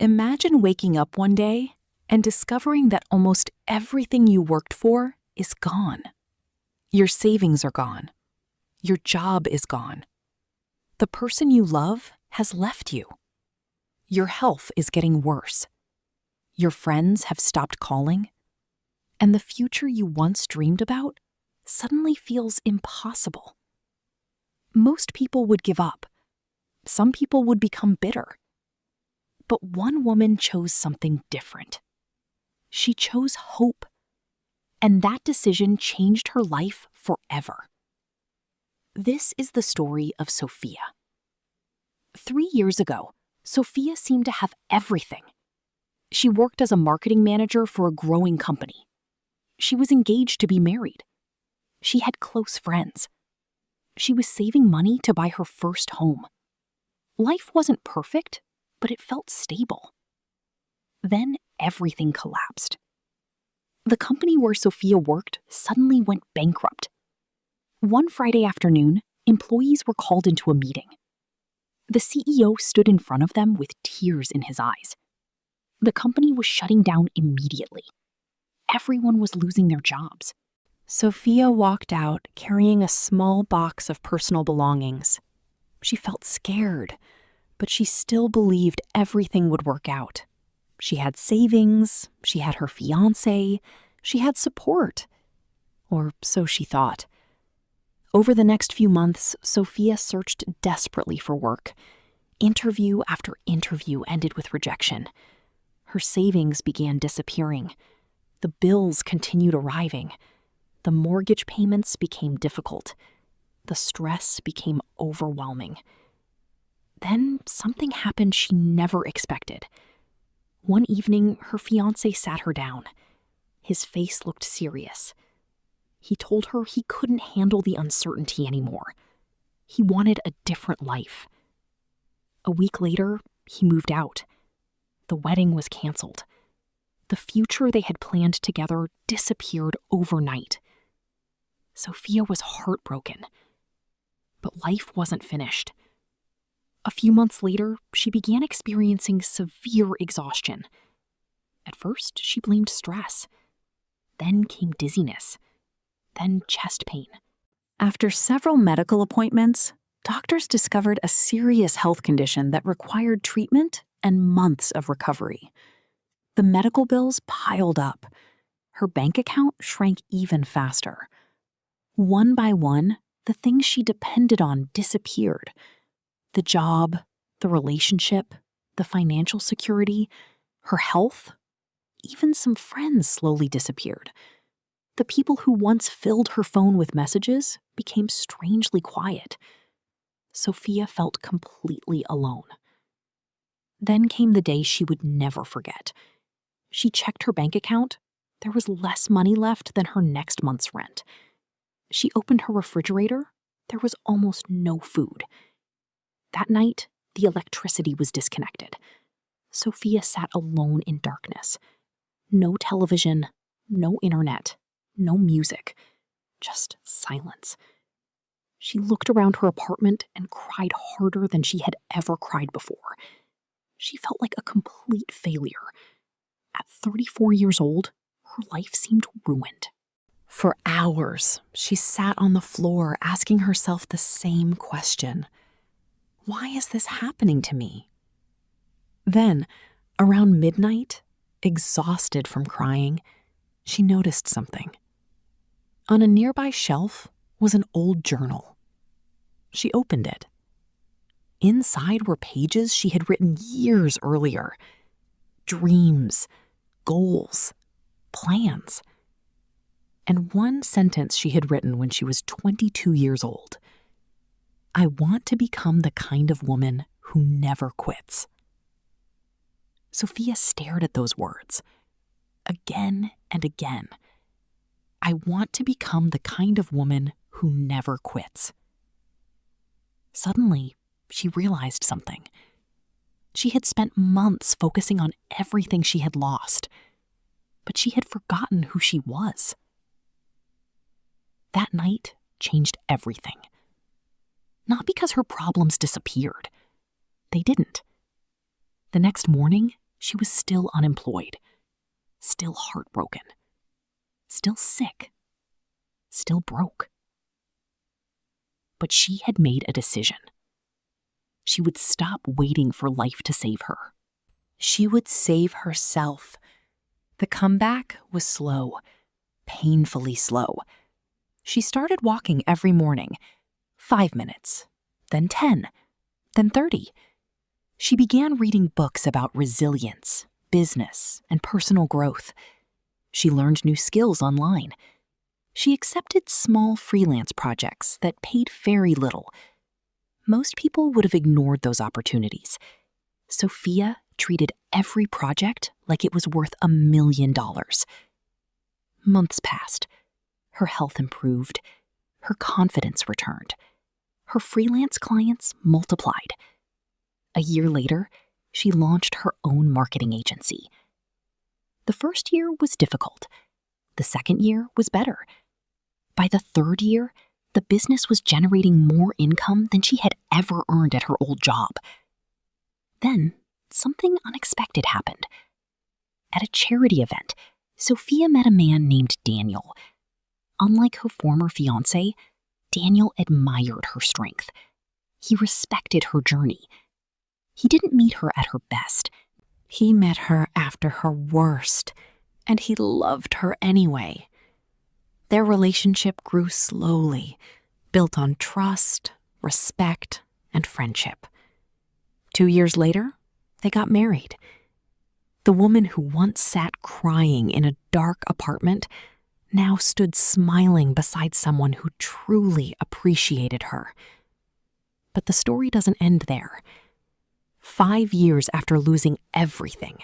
Imagine waking up one day and discovering that almost everything you worked for is gone. Your savings are gone. Your job is gone. The person you love has left you. Your health is getting worse. Your friends have stopped calling. And the future you once dreamed about suddenly feels impossible. Most people would give up. Some people would become bitter. But one woman chose something different. She chose hope. And that decision changed her life forever. This is the story of Sophia. 3 years ago, Sophia seemed to have everything. She worked as a marketing manager for a growing company. She was engaged to be married. She had close friends. She was saving money to buy her first home. Life wasn't perfect, but it felt stable. Then everything collapsed. The company where Sophia worked suddenly went bankrupt. One Friday afternoon, employees were called into a meeting. The CEO stood in front of them with tears in his eyes. The company was shutting down immediately. Everyone was losing their jobs. Sophia walked out carrying a small box of personal belongings. She felt scared, but she still believed everything would work out. She had savings, she had her fiancé, she had support. Or so she thought. Over the next few months, Sophia searched desperately for work. Interview after interview ended with rejection. Her savings began disappearing. The bills continued arriving. The mortgage payments became difficult. The stress became overwhelming. Then something happened she never expected. One evening, her fiancé sat her down. His face looked serious. He told her he couldn't handle the uncertainty anymore. He wanted a different life. A week later, he moved out. The wedding was canceled. The future they had planned together disappeared overnight. Sophia was heartbroken. But life wasn't finished. A few months later, she began experiencing severe exhaustion. At first, she blamed stress. Then came dizziness. Then chest pain. After several medical appointments, doctors discovered a serious health condition that required treatment and months of recovery. The medical bills piled up. Her bank account shrank even faster. One by one, the things she depended on disappeared. The job, the relationship, the financial security, her health, even some friends slowly disappeared. The people who once filled her phone with messages became strangely quiet. Sophia felt completely alone. Then came the day she would never forget. She checked her bank account. There was less money left than her next month's rent. She opened her refrigerator. There was almost no food. That night, the electricity was disconnected. Sophia sat alone in darkness. No television, no internet, no music, just silence. She looked around her apartment and cried harder than she had ever cried before. She felt like a complete failure. At 34 years old, her life seemed ruined. For hours, she sat on the floor asking herself the same question. Why is this happening to me? Then, around midnight, exhausted from crying, she noticed something. On a nearby shelf was an old journal. She opened it. Inside were pages she had written years earlier. Dreams, goals, plans. And one sentence she had written when she was 22 years old. I want to become the kind of woman who never quits. Sophia stared at those words. Again and again. I want to become the kind of woman who never quits. Suddenly, she realized something. She had spent months focusing on everything she had lost, but she had forgotten who she was. That night changed everything. Not because her problems disappeared. They didn't. The next morning, She was still unemployed, still heartbroken, still sick, still broke. But she had made a decision. She would stop waiting for life to save her. She would save herself. The comeback was slow, painfully slow. She started walking every morning, 5 minutes, then 10, then 30. She began reading books about resilience, business, and personal growth. She learned new skills online. She accepted small freelance projects that paid very little. Most people would have ignored those opportunities. Sophia treated every project like it was worth $1 million. Months passed. Her health improved. Her confidence returned. Her freelance clients multiplied. A year later, she launched her own marketing agency. The first year was difficult. The second year was better. By the third year, the business was generating more income than she had ever earned at her old job. Then, something unexpected happened. At a charity event, Sophia met a man named Daniel. Unlike her former fiancé, Daniel admired her strength. He respected her journey. He didn't meet her at her best. He met her after her worst, and he loved her anyway. Their relationship grew slowly, built on trust, respect, and friendship. 2 years later, they got married. The woman who once sat crying in a dark apartment now stood smiling beside someone who truly appreciated her. But the story doesn't end there. 5 years after losing everything,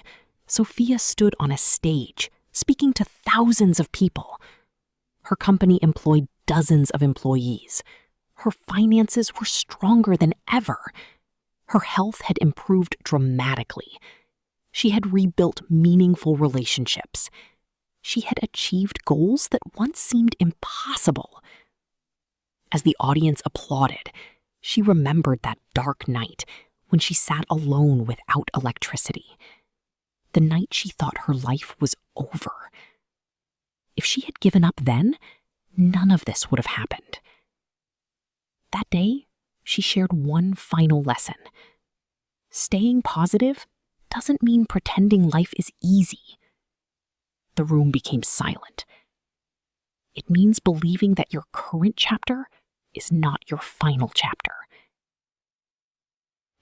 Sophia stood on a stage, speaking to thousands of people. Her company employed dozens of employees. Her finances were stronger than ever. Her health had improved dramatically. She had rebuilt meaningful relationships. She had achieved goals that once seemed impossible. As the audience applauded, she remembered that dark night when she sat alone without electricity. The night she thought her life was over. If she had given up then, none of this would have happened. That day, she shared one final lesson. Staying positive doesn't mean pretending life is easy. The room became silent. It means believing that your current chapter is not your final chapter.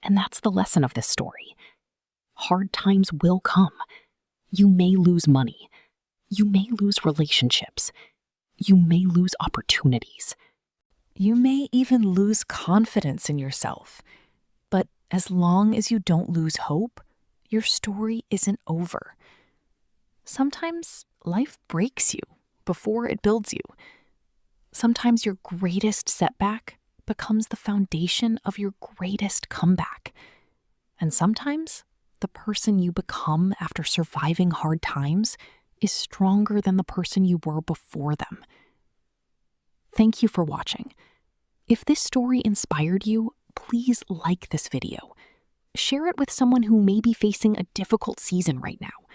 And that's the lesson of this story. Hard times will come. You may lose money. You may lose relationships. You may lose opportunities. You may even lose confidence in yourself. But as long as you don't lose hope, your story isn't over. Sometimes life breaks you before it builds you. Sometimes your greatest setback becomes the foundation of your greatest comeback. And sometimes the person you become after surviving hard times is stronger than the person you were before them. Thank you for watching. If this story inspired you, please like this video. Share it with someone who may be facing a difficult season right now.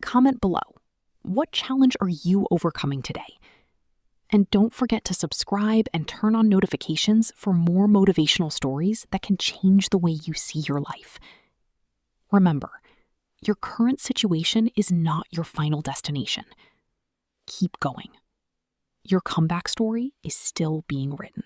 Comment below. What challenge are you overcoming today? And don't forget to subscribe and turn on notifications for more motivational stories that can change the way you see your life. Remember, your current situation is not your final destination. Keep going. Your comeback story is still being written.